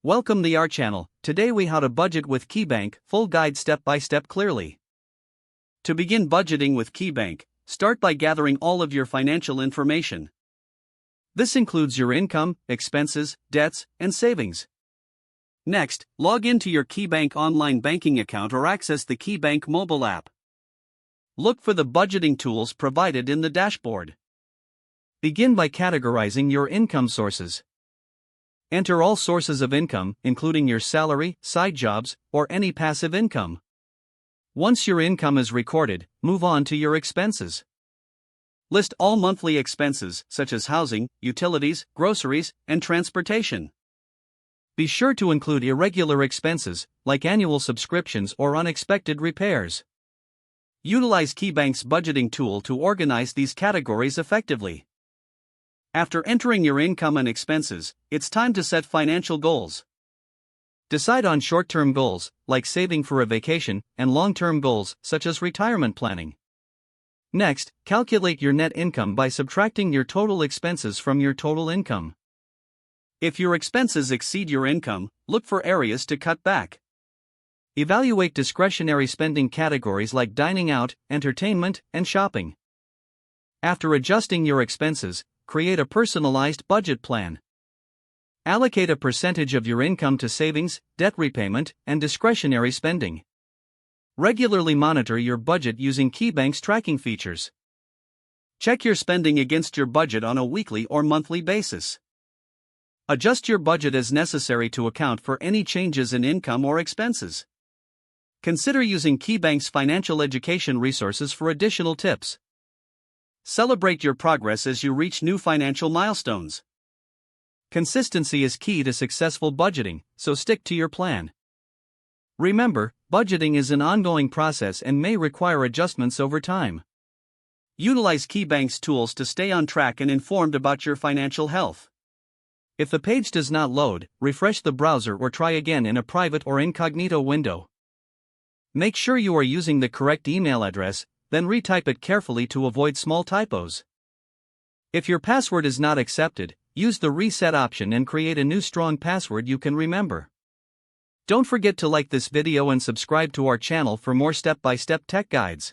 Welcome to our channel. Today we how to budget with KeyBank, full guide step by step clearly. To begin budgeting with KeyBank, start by gathering all of your financial information. This includes your income, expenses, debts, and savings. Next, log into your KeyBank online banking account or access the KeyBank mobile app. Look for the budgeting tools provided in the dashboard. Begin by categorizing your income sources. Enter all sources of income, including your salary, side jobs, or any passive income. Once your income is recorded, move on to your expenses. List all monthly expenses, such as housing, utilities, groceries, and transportation. Be sure to include irregular expenses, like annual subscriptions or unexpected repairs. Utilize KeyBank's budgeting tool to organize these categories effectively. After entering your income and expenses, it's time to set financial goals. Decide on short-term goals, like saving for a vacation, and long-term goals, such as retirement planning. Next, calculate your net income by subtracting your total expenses from your total income. If your expenses exceed your income, look for areas to cut back. Evaluate discretionary spending categories like dining out, entertainment, and shopping. After adjusting your expenses, create a personalized budget plan. Allocate a percentage of your income to savings, debt repayment, and discretionary spending. Regularly monitor your budget using KeyBank's tracking features. Check your spending against your budget on a weekly or monthly basis. Adjust your budget as necessary to account for any changes in income or expenses. Consider using KeyBank's financial education resources for additional tips. Celebrate your progress as you reach new financial milestones. Consistency is key to successful budgeting, so stick to your plan. Remember, budgeting is an ongoing process and may require adjustments over time. Utilize KeyBank's tools to stay on track and informed about your financial health. If the page does not load, refresh the browser or try again in a private or incognito window. Make sure you are using the correct email address, then retype it carefully to avoid small typos. If your password is not accepted, use the reset option and create a new strong password you can remember. Don't forget to like this video and subscribe to our channel for more step-by-step tech guides.